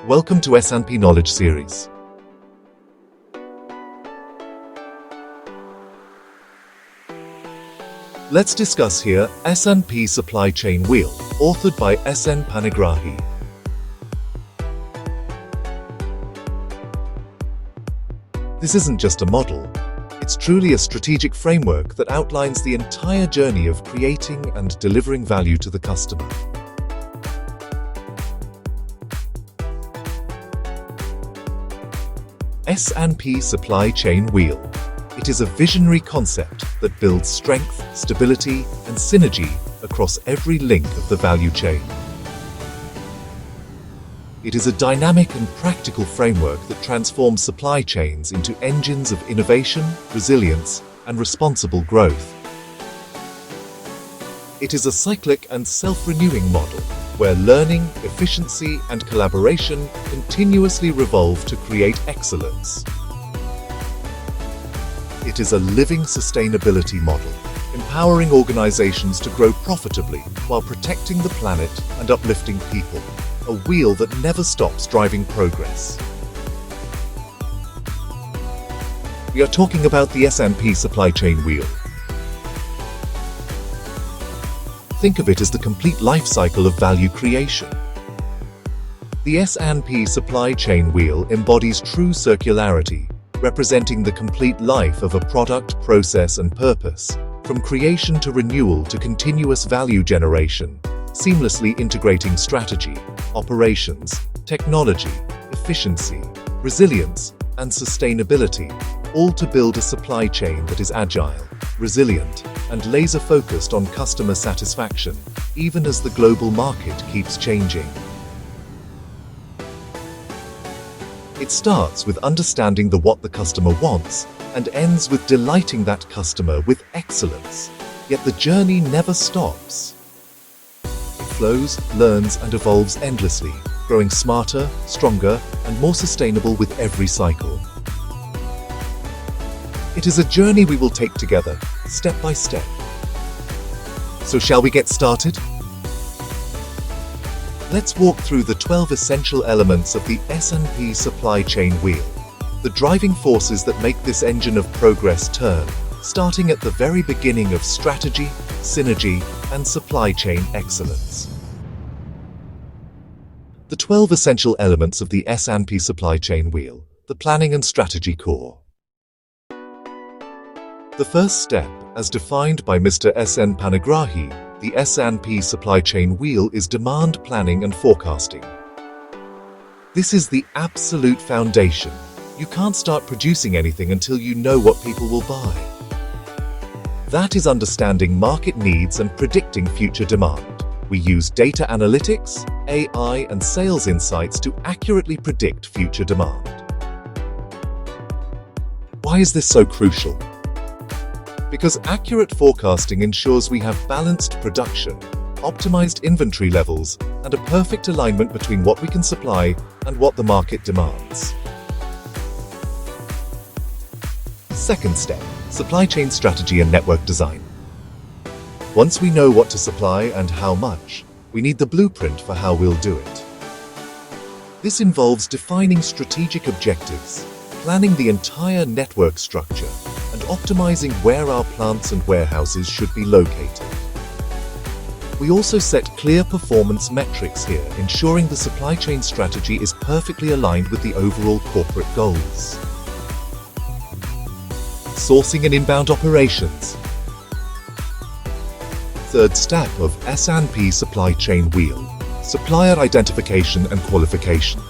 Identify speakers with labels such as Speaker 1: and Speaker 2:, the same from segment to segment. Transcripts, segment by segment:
Speaker 1: Welcome to EssAnnPee Knowledge Series. Let's discuss here EssAnnPee Supply Chain Wheel, authored by EssAnnPee. This isn't just a model, it's truly a strategic framework that outlines the entire journey of creating and delivering value to the customer. EssAnnPee Supply Chain Wheel. It is a visionary concept that builds strength, stability, and synergy across every link of the value chain. It is a dynamic and practical framework that transforms supply chains into engines of innovation, resilience, and responsible growth. It is a cyclic and self-renewing model where learning, efficiency, and collaboration continuously revolve to create excellence. It is a living sustainability model, empowering organizations to grow profitably while protecting the planet and uplifting people, a wheel that never stops driving progress. We are talking about the EssAnnPee Supply Chain Wheel. Think of it as the complete life cycle of value creation. The EssAnnPee Supply Chain Wheel embodies true circularity, representing the complete life of a product, process, and purpose, from creation to renewal to continuous value generation, seamlessly integrating strategy, operations, technology, efficiency, resilience, and sustainability, all to build a supply chain that is agile, resilient, and laser-focused on customer satisfaction, even as the global market keeps changing. It starts with understanding what the customer wants and ends with delighting that customer with excellence. Yet the journey never stops. It flows, learns, and evolves endlessly, growing smarter, stronger, and more sustainable with every cycle. It is a journey we will take together, step by step. So shall we get started? Let's walk through the 12 essential elements of the EssAnnPee Supply Chain Wheel, the driving forces that make this engine of progress turn, starting at the very beginning of strategy, synergy, and supply chain excellence. The 12 essential elements of the EssAnnPee Supply Chain Wheel, the planning and strategy core. The first step, as defined by Mr. EssAnnPee, the EssAnnPee Supply Chain Wheel is demand planning and forecasting. This is the absolute foundation. You can't start producing anything until you know what people will buy. That is understanding market needs and predicting future demand. We use data analytics, AI, and sales insights to accurately predict future demand. Why is this so crucial? Because accurate forecasting ensures we have balanced production, optimized inventory levels, and a perfect alignment between what we can supply and what the market demands. Second step, supply chain strategy and network design. Once we know what to supply and how much, we need the blueprint for how we'll do it. This involves defining strategic objectives, planning the entire network structure, and optimizing where our plants and warehouses should be located. We also set clear performance metrics here, ensuring the supply chain strategy is perfectly aligned with the overall corporate goals. Sourcing and inbound operations. Third step of EssAnnPee Supply Chain Wheel, supplier identification and qualification.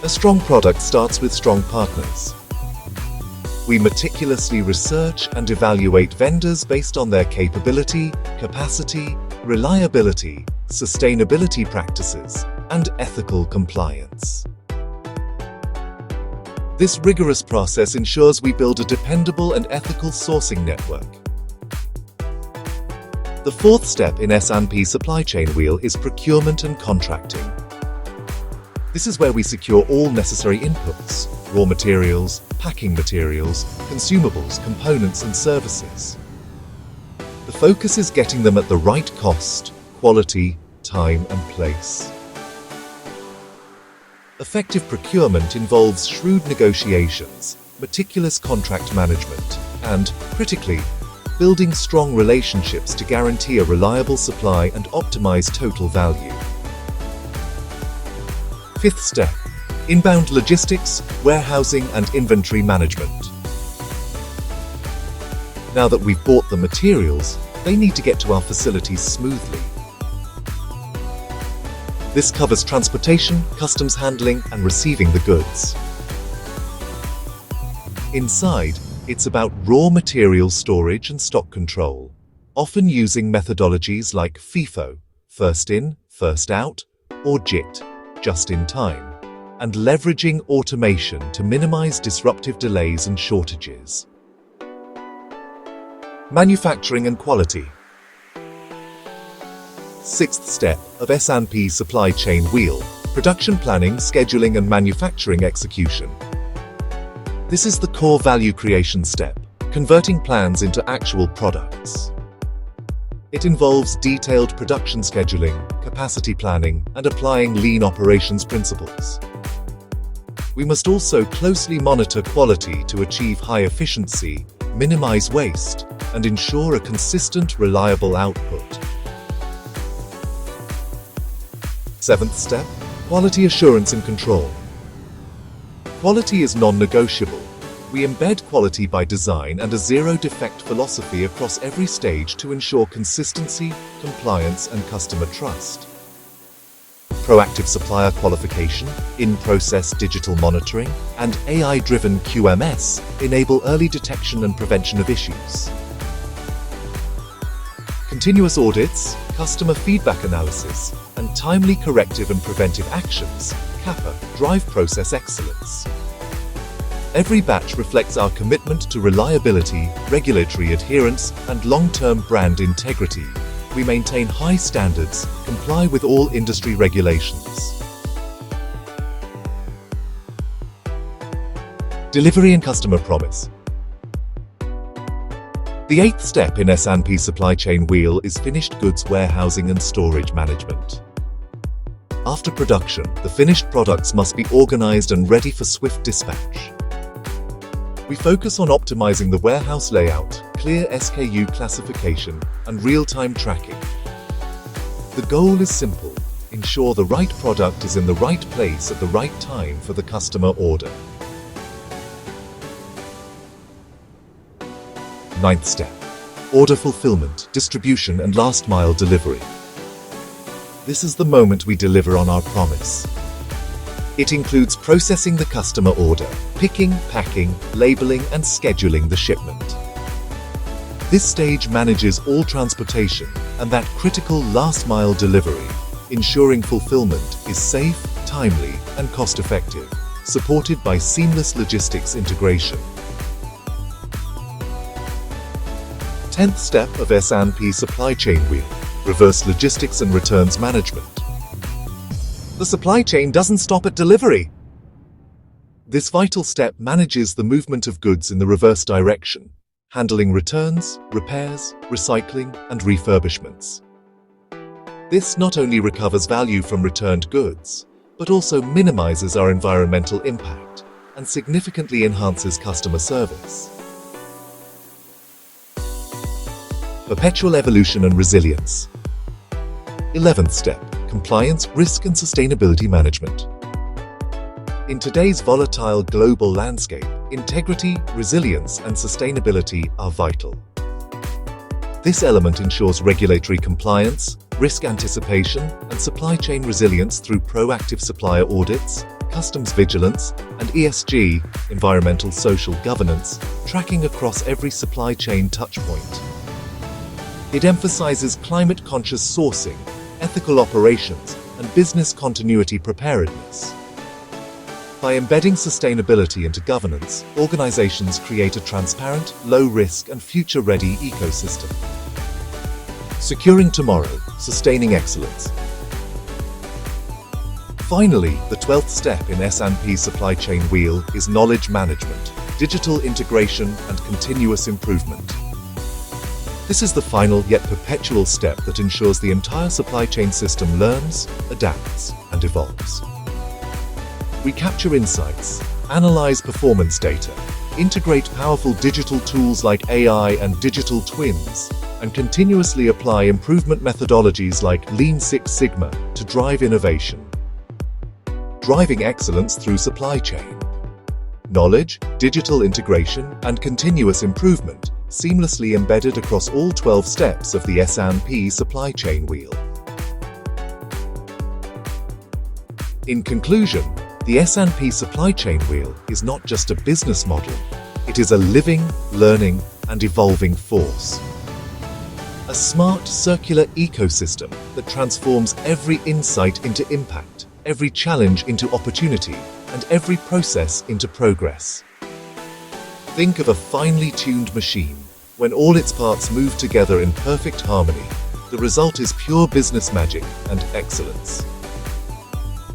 Speaker 1: A strong product starts with strong partners. We meticulously research and evaluate vendors based on their capability, capacity, reliability, sustainability practices, and ethical compliance. This rigorous process ensures we build a dependable and ethical sourcing network. The fourth step in EssAnnPee Supply Chain Wheel is procurement and contracting. This is where we secure all necessary inputs, raw materials, packing materials, consumables, components, and services. The focus is getting them at the right cost, quality, time, and place. Effective procurement involves shrewd negotiations, meticulous contract management, and, critically, building strong relationships to guarantee a reliable supply and optimize total value. Fifth step: inbound logistics, warehousing, and inventory management. Now that we've bought the materials, they need to get to our facilities smoothly. This covers transportation, customs handling, and receiving the goods. Inside, it's about raw material storage and stock control, often using methodologies like FIFO, first in, first out, or JIT, just in time, and leveraging automation to minimize disruptive delays and shortages. Manufacturing and quality. Sixth step of EssAnnPee supply chain wheel: production planning, scheduling, and manufacturing execution. This is the core value creation step, converting plans into actual products. It involves detailed production scheduling, capacity planning, and applying lean operations principles. We must also closely monitor quality to achieve high efficiency, minimize waste, and ensure a consistent, reliable output. Seventh step: quality assurance and control. Quality is non-negotiable. We embed quality by design and a zero-defect philosophy across every stage to ensure consistency, compliance, and customer trust. Proactive supplier qualification, in-process digital monitoring, and AI-driven QMS enable early detection and prevention of issues. Continuous audits, customer feedback analysis, and timely corrective and preventive actions, CAPA, drive process excellence. Every batch reflects our commitment to reliability, regulatory adherence, and long-term brand integrity. We maintain high standards, comply with all industry regulations. Delivery and customer promise. The eighth step in EssAnnPee supply chain wheel is finished goods warehousing and storage management. After production, the finished products must be organized and ready for swift dispatch. We focus on optimizing the warehouse layout, clear SKU classification, and real-time tracking. The goal is simple: ensure the right product is in the right place at the right time for the customer order. Ninth step: order fulfillment, distribution, and last-mile delivery. This is the moment we deliver on our promise. It includes processing the customer order, picking, packing, labeling, and scheduling the shipment. This stage manages all transportation and that critical last-mile delivery, ensuring fulfillment is safe, timely, and cost-effective, supported by seamless logistics integration. 10th step of EssAnnPee supply chain wheel: reverse logistics and returns management. The supply chain doesn't stop at delivery. This vital step manages the movement of goods in the reverse direction, handling returns, repairs, recycling, and refurbishments. This not only recovers value from returned goods, but also minimizes our environmental impact and significantly enhances customer service. Perpetual evolution and resilience. 11th step: compliance, risk, and sustainability management. In today's volatile global landscape, integrity, resilience, and sustainability are vital. This element ensures regulatory compliance, risk anticipation, and supply chain resilience through proactive supplier audits, customs vigilance, and ESG, environmental social governance, tracking across every supply chain touchpoint. It emphasizes climate-conscious sourcing, ethical operations, and business continuity preparedness. By embedding sustainability into governance, organizations create a transparent, low-risk, and future-ready ecosystem. Securing tomorrow, sustaining excellence. Finally, the 12th step in EssAnnPee supply chain wheel is knowledge management, digital integration, and continuous improvement. This is the final yet perpetual step that ensures the entire supply chain system learns, adapts, and evolves. We capture insights, analyze performance data, integrate powerful digital tools like AI and digital twins, and continuously apply improvement methodologies like Lean Six Sigma to drive innovation. Driving excellence through supply chain. Knowledge, digital integration, and continuous improvement seamlessly embedded across all 12 steps of the EssAnnPee supply chain wheel. In conclusion, the EssAnnPee supply chain wheel is not just a business model, it is a living, learning, and evolving force. A smart, circular ecosystem that transforms every insight into impact, every challenge into opportunity, and every process into progress. Think of a finely tuned machine. When all its parts move together in perfect harmony, the result is pure business magic and excellence.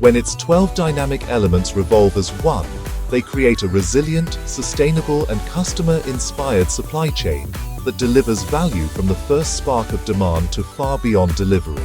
Speaker 1: When its 12 dynamic elements revolve as one, they create a resilient, sustainable, and customer-inspired supply chain that delivers value from the first spark of demand to far beyond delivery.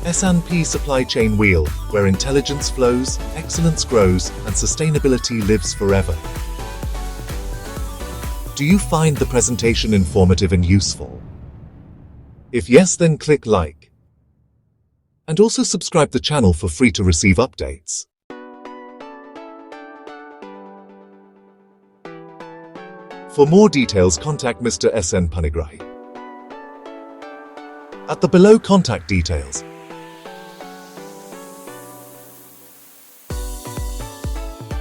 Speaker 1: EssAnnPee Supply Chain Wheel, where intelligence flows, excellence grows, and sustainability lives forever. Do you find the presentation informative and useful? If yes, then click like. And also subscribe the channel for free to receive updates. For more details, contact Mr. EssAnnPee at the below contact details.